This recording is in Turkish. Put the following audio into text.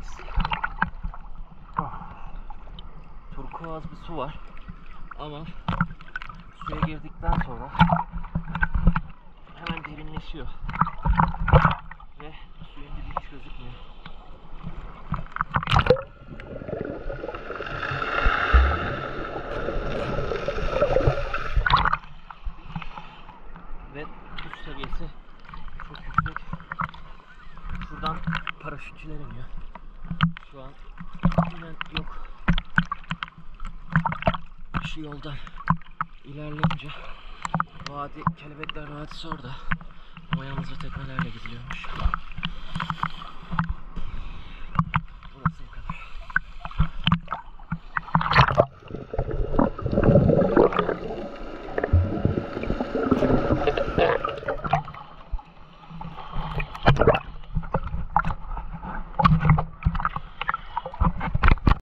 Ölüdeniz. Turkuaz bir su var ama suya girdikten sonra hemen derinleşiyor ve suyun dibi hiç gözükmüyor. Ve tuz seviyesi çok yüksek. Şuradan paraşütçüler iniyor. Şu an inen yok. Şu yoldan ilerleyince vadi, Kelebekler Vadisi orada. Ama yalnızca teknelerle gidiliyormuş.